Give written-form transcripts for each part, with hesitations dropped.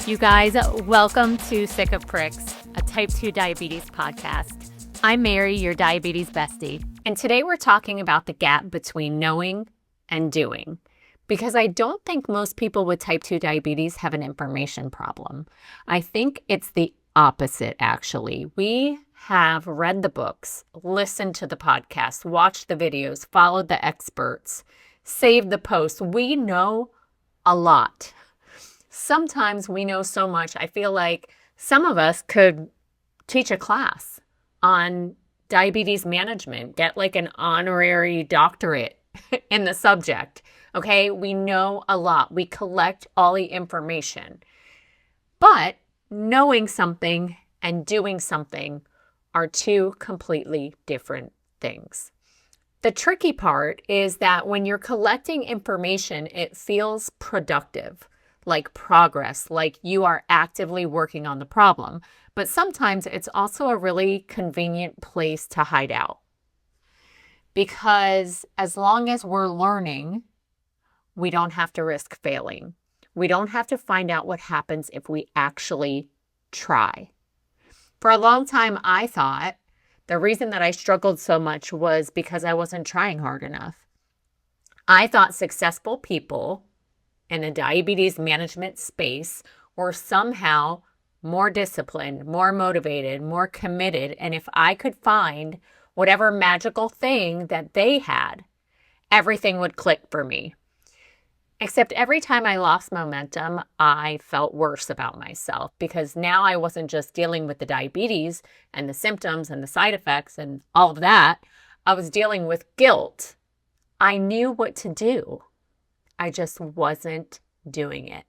You guys, welcome to Sick of Pricks, a type 2 diabetes podcast. I'm Mary, your diabetes bestie, and today we're talking about the gap between knowing and doing, because I don't think most people with type 2 diabetes have an information problem. I think it's the opposite, actually. We have read the books, listened to the podcast, watched the videos, followed the experts, saved the posts. We know a lot. Sometimes we know so much, I feel like some of us could teach a class on diabetes management, get like an honorary doctorate in the subject. Okay, we know a lot. We collect all the information. But knowing something and doing something are two completely different things. The tricky part is that when you're collecting information, it feels productive, like progress, like you are actively working on the problem. But sometimes it's also a really convenient place to hide out. Because as long as we're learning, we don't have to risk failing. We don't have to find out what happens if we actually try. For a long time, I thought the reason that I struggled so much was because I wasn't trying hard enough. I thought successful people in the diabetes management space were somehow more disciplined, more motivated, more committed. And if I could find whatever magical thing that they had, everything would click for me. Except every time I lost momentum, I felt worse about myself because now I wasn't just dealing with the diabetes and the symptoms and the side effects and all of that. I was dealing with guilt. I knew what to do. I just wasn't doing it.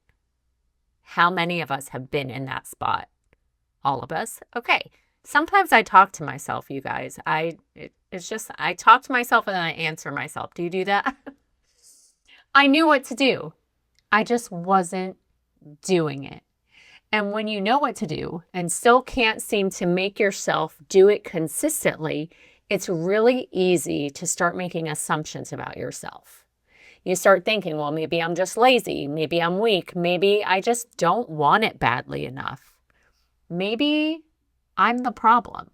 How many of us have been in that spot? All of us? Okay. Sometimes I talk to myself, you guys. I talk to myself and then I answer myself. Do you do that? I knew what to do. I just wasn't doing it. And when you know what to do and still can't seem to make yourself do it consistently, it's really easy to start making assumptions about yourself. You start thinking, well, maybe I'm just lazy. Maybe I'm weak. Maybe I just don't want it badly enough. Maybe I'm the problem.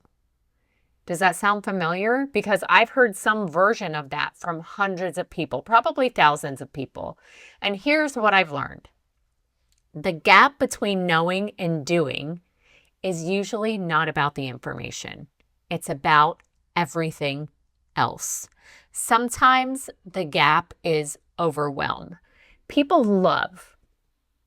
Does that sound familiar? Because I've heard some version of that from hundreds of people, probably thousands of people. And here's what I've learned. The gap between knowing and doing is usually not about the information. It's about everything else. Sometimes the gap is overwhelm. People love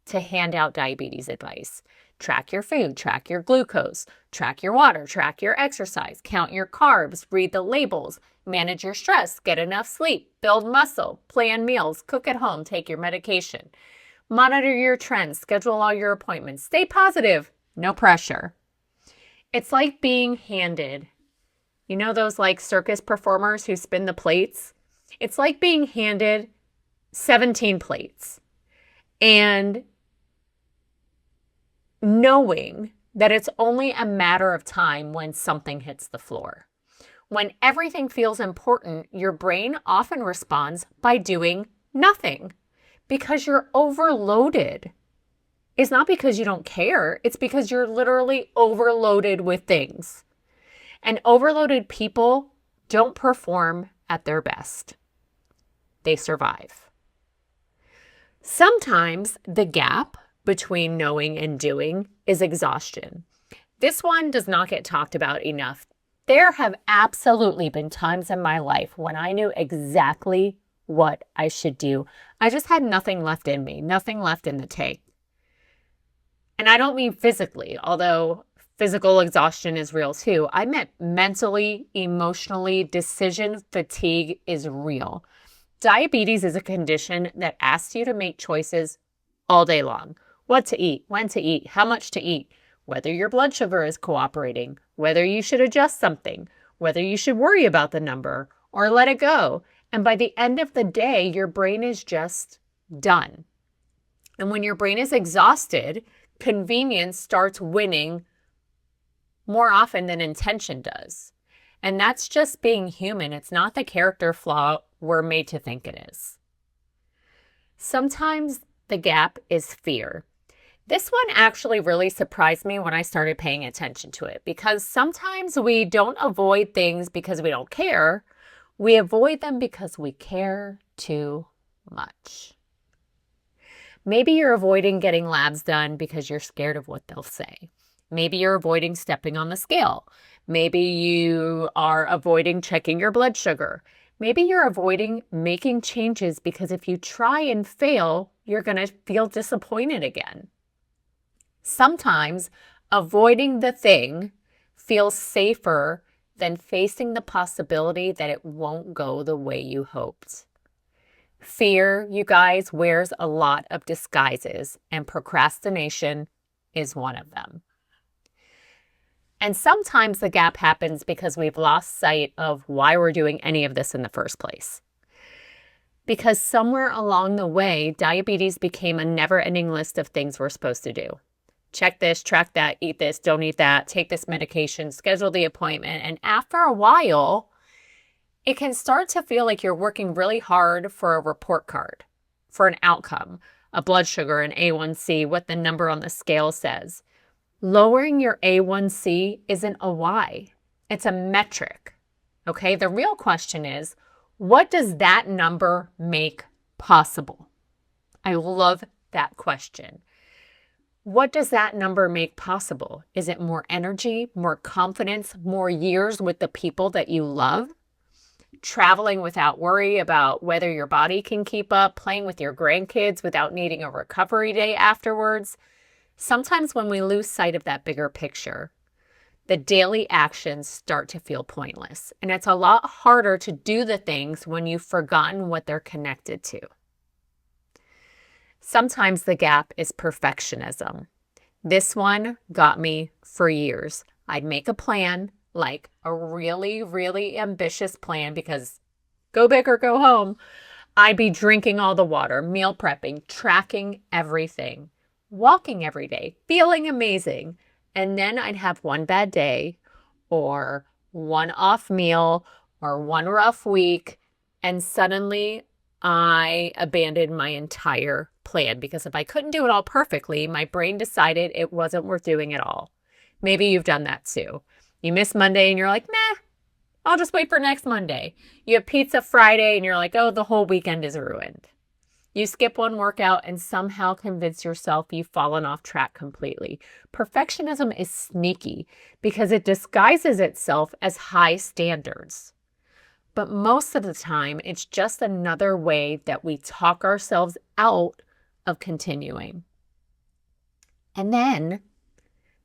to hand out diabetes advice. Track your food, track your glucose, track your water, track your exercise, count your carbs, read the labels, manage your stress, get enough sleep, build muscle, plan meals, cook at home, take your medication, monitor your trends, schedule all your appointments, stay positive, no pressure. It's like being handed, you know those like circus performers who spin the plates? It's like being handed 17 plates and knowing that it's only a matter of time when something hits the floor. When everything feels important, your brain often responds by doing nothing because you're overloaded. It's not because you don't care. It's because you're literally overloaded with things. And overloaded people don't perform at their best. They survive. Sometimes the gap between knowing and doing is exhaustion. This one does not get talked about enough. There have absolutely been times in my life when I knew exactly what I should do. I just had nothing left in me, nothing left in the tank. And I don't mean physically, although physical exhaustion is real too. I meant mentally, emotionally, decision fatigue is real. Diabetes is a condition that asks you to make choices all day long. What to eat, when to eat, how much to eat, whether your blood sugar is cooperating, whether you should adjust something, whether you should worry about the number or let it go. And by the end of the day, your brain is just done. And when your brain is exhausted, convenience starts winning more often than intention does. And that's just being human. It's not the character flaw we're made to think it is. Sometimes the gap is fear. This one actually really surprised me when I started paying attention to it, because sometimes we don't avoid things because we don't care. We avoid them because we care too much. Maybe you're avoiding getting labs done because you're scared of what they'll say. Maybe you're avoiding stepping on the scale. Maybe you are avoiding checking your blood sugar. Maybe you're avoiding making changes because if you try and fail, you're going to feel disappointed again. Sometimes avoiding the thing feels safer than facing the possibility that it won't go the way you hoped. Fear, you guys, wears a lot of disguises, and procrastination is one of them. And sometimes the gap happens because we've lost sight of why we're doing any of this in the first place. Because somewhere along the way, diabetes became a never-ending list of things we're supposed to do. Check this, track that, eat this, don't eat that, take this medication, schedule the appointment. And after a while, it can start to feel like you're working really hard for a report card, for an outcome, a blood sugar, an A1C, what the number on the scale says. Lowering your A1C isn't a why. It's a metric. Okay, the real question is, what does that number make possible? I love that question. What does that number make possible? Is it more energy, more confidence, more years with the people that you love? Traveling without worry about whether your body can keep up, playing with your grandkids without needing a recovery day afterwards? Sometimes when we lose sight of that bigger picture, the daily actions start to feel pointless. And it's a lot harder to do the things when you've forgotten what they're connected to. Sometimes the gap is perfectionism. This one got me for years. I'd make a plan, like a really, really ambitious plan, because go big or go home. I'd be drinking all the water, meal prepping, tracking everything, walking every day, feeling amazing. And then I'd have one bad day or one off meal or one rough week. And suddenly I abandoned my entire plan, because if I couldn't do it all perfectly, my brain decided it wasn't worth doing at all. Maybe you've done that too. You miss Monday and you're like, meh, I'll just wait for next Monday. You have pizza Friday and you're like, oh, the whole weekend is ruined. You skip one workout and somehow convince yourself you've fallen off track completely. Perfectionism is sneaky because it disguises itself as high standards. But most of the time, it's just another way that we talk ourselves out of continuing. And then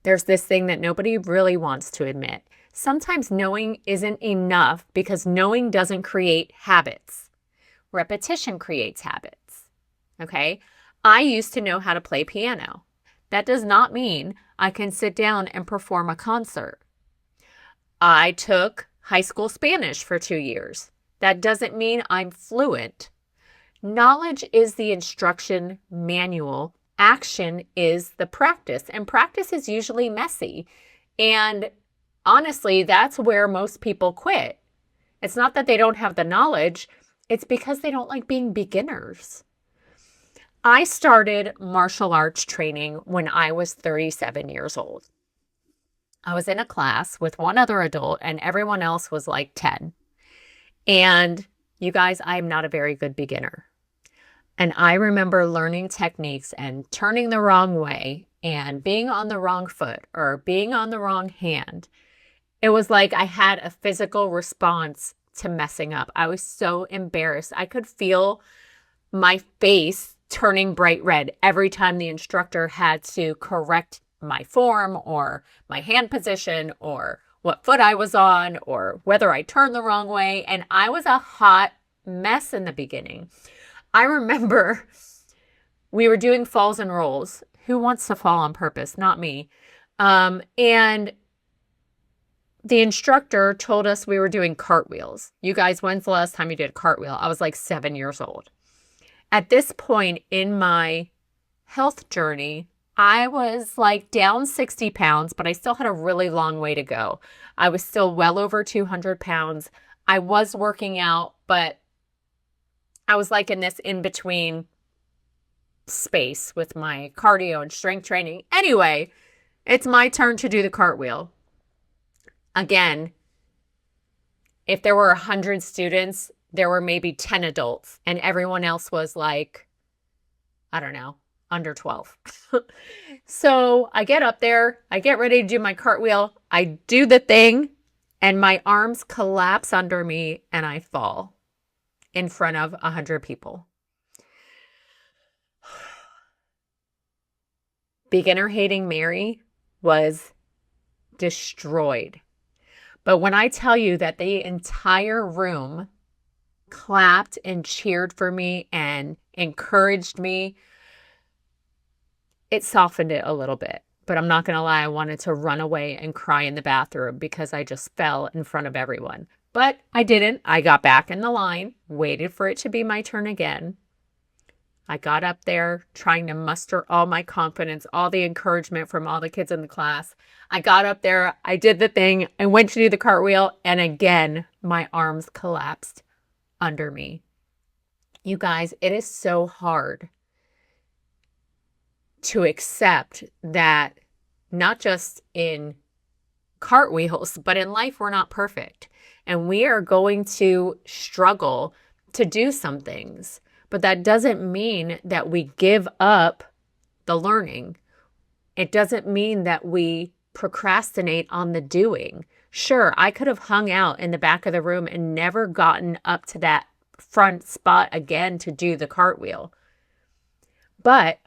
there's this thing that nobody really wants to admit. Sometimes knowing isn't enough because knowing doesn't create habits. Repetition creates habits. Okay? I used to know how to play piano. That does not mean I can sit down and perform a concert. I took high school Spanish for 2 years. That doesn't mean I'm fluent. Knowledge is the instruction manual. Action is the practice, and practice is usually messy. And honestly, that's where most people quit. It's not that they don't have the knowledge. It's because they don't like being beginners. I started martial arts training when I was 37 years old. I was in a class with one other adult and everyone else was like 10. And you guys, I'm not a very good beginner. And I remember learning techniques and turning the wrong way and being on the wrong foot or being on the wrong hand. It was like I had a physical response to messing up. I was so embarrassed. I could feel my face turning bright red every time the instructor had to correct my form or my hand position or what foot I was on or whether I turned the wrong way. And I was a hot mess in the beginning. I remember we were doing falls and rolls. Who wants to fall on purpose? Not me. And the instructor told us we were doing cartwheels. You guys, when's the last time you did a cartwheel? I was like 7 years old. At this point in my health journey, I was like down 60 pounds, but I still had a really long way to go. I was still well over 200 pounds. I was working out, but I was like in this in-between space with my cardio and strength training. Anyway, it's my turn to do the cartwheel. Again, if there were 100 students, there were maybe 10 adults, and everyone else was like, I don't know, under 12. So I get up there, I get ready to do my cartwheel, I do the thing, and my arms collapse under me and I fall in front of 100 people. Beginner hating Mary was destroyed. But when I tell you that the entire room clapped and cheered for me and encouraged me, it softened it a little bit. But I'm not going to lie, I wanted to run away and cry in the bathroom because I just fell in front of everyone. But I didn't. I got back in the line, waited for it to be my turn again. I got up there trying to muster all my confidence, all the encouragement from all the kids in the class. I got up there, I did the thing, I went to do the cartwheel, and again, my arms collapsed under me. You guys, it is so hard to accept that not just in cartwheels, but in life, we're not perfect. And we are going to struggle to do some things. But that doesn't mean that we give up the learning. It doesn't mean that we procrastinate on the doing. Sure, I could have hung out in the back of the room and never gotten up to that front spot again to do the cartwheel. But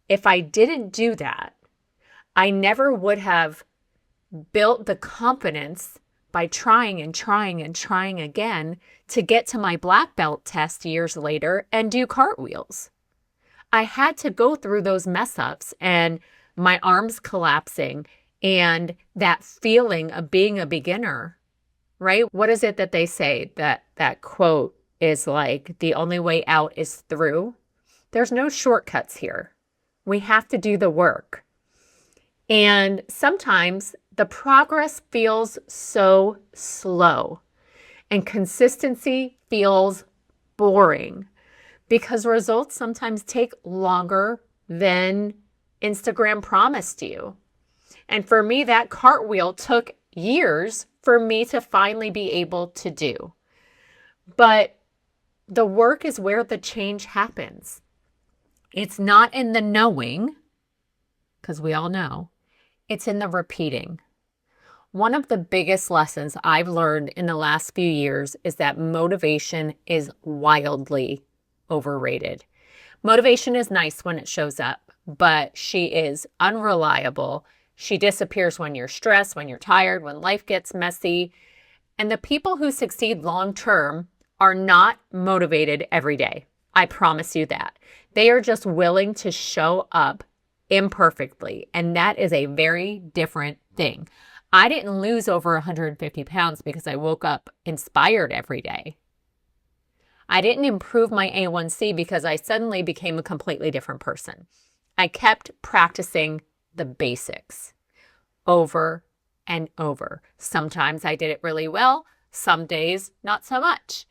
if I didn't do that, I never would have built the confidence by trying and trying and trying again to get to my black belt test years later and do cartwheels. I had to go through those mess ups and my arms collapsing and that feeling of being a beginner, right? What is it that they say? That quote is like, the only way out is through. There's no shortcuts here. We have to do the work. And sometimes the progress feels so slow and consistency feels boring because results sometimes take longer than Instagram promised you. And for me, that cartwheel took years for me to finally be able to do. But the work is where the change happens. It's not in the knowing, because we all know. It's in the repeating. One of the biggest lessons I've learned in the last few years is that motivation is wildly overrated. Motivation is nice when it shows up, but she is unreliable. She disappears when you're stressed, when you're tired, when life gets messy. And the people who succeed long term are not motivated every day. I promise you that. They are just willing to show up imperfectly. And that is a very different thing. I didn't lose over 150 pounds because I woke up inspired every day. I didn't improve my A1C because I suddenly became a completely different person. I kept practicing the basics over and over. Sometimes I did it really well, some days not so much.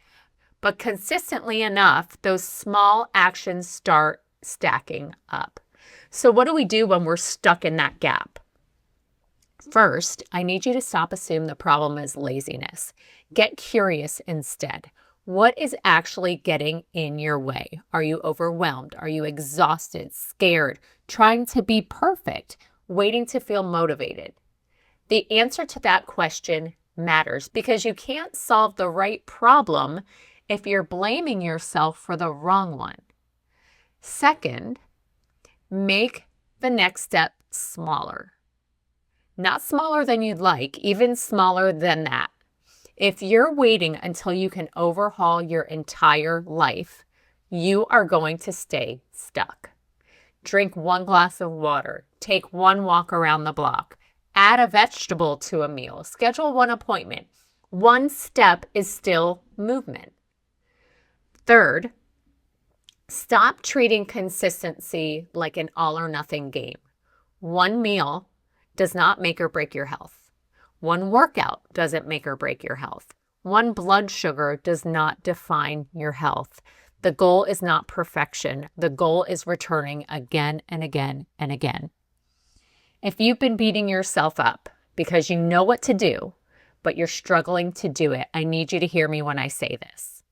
But consistently enough, those small actions start stacking up. So what do we do when we're stuck in that gap? First, I need you to stop assuming the problem is laziness. Get curious instead. What is actually getting in your way? Are you overwhelmed? Are you exhausted, scared, trying to be perfect, waiting to feel motivated? The answer to that question matters because you can't solve the right problem if you're blaming yourself for the wrong one. Second, make the next step smaller. Not smaller than you'd like, even smaller than that. If you're waiting until you can overhaul your entire life, you are going to stay stuck. Drink 1 glass of water, take 1 walk around the block, add a vegetable to a meal, schedule 1 appointment. 1 step is still movement. Third, stop treating consistency like an all or nothing game. 1 meal does not make or break your health. 1 workout doesn't make or break your health. 1 blood sugar does not define your health. The goal is not perfection. The goal is returning again and again and again. If you've been beating yourself up because you know what to do, but you're struggling to do it, I need you to hear me when I say this.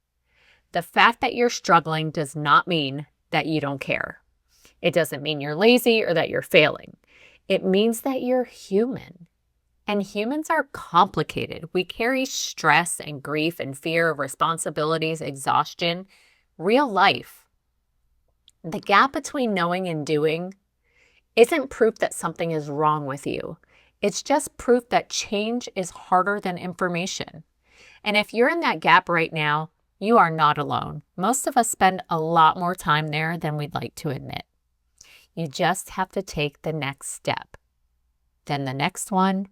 The fact that you're struggling does not mean that you don't care. It doesn't mean you're lazy or that you're failing. It means that you're human. And humans are complicated. We carry stress and grief and fear of responsibilities, exhaustion, real life. The gap between knowing and doing isn't proof that something is wrong with you. It's just proof that change is harder than information. And if you're in that gap right now, you are not alone. Most of us spend a lot more time there than we'd like to admit. You just have to take the next step, then the next one,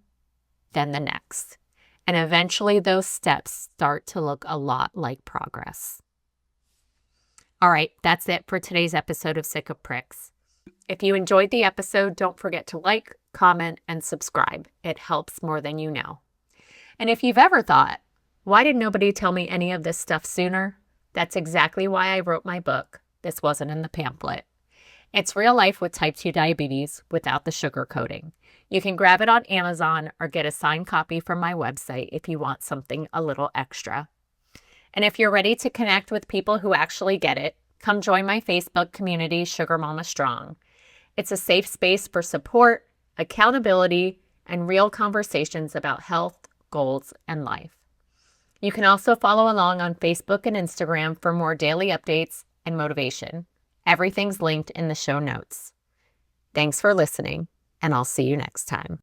then the next. And eventually those steps start to look a lot like progress. All right, that's it for today's episode of Sick of Pricks. If you enjoyed the episode, don't forget to like, comment, and subscribe. It helps more than you know. And if you've ever thought, why did nobody tell me any of this stuff sooner? That's exactly why I wrote my book. This wasn't in the pamphlet. It's real life with type 2 diabetes without the sugar coating. You can grab it on Amazon or get a signed copy from my website if you want something a little extra. And if you're ready to connect with people who actually get it, come join my Facebook community, Sugar Mama Strong. It's a safe space for support, accountability, and real conversations about health, goals, and life. You can also follow along on Facebook and Instagram for more daily updates and motivation. Everything's linked in the show notes. Thanks for listening, and I'll see you next time.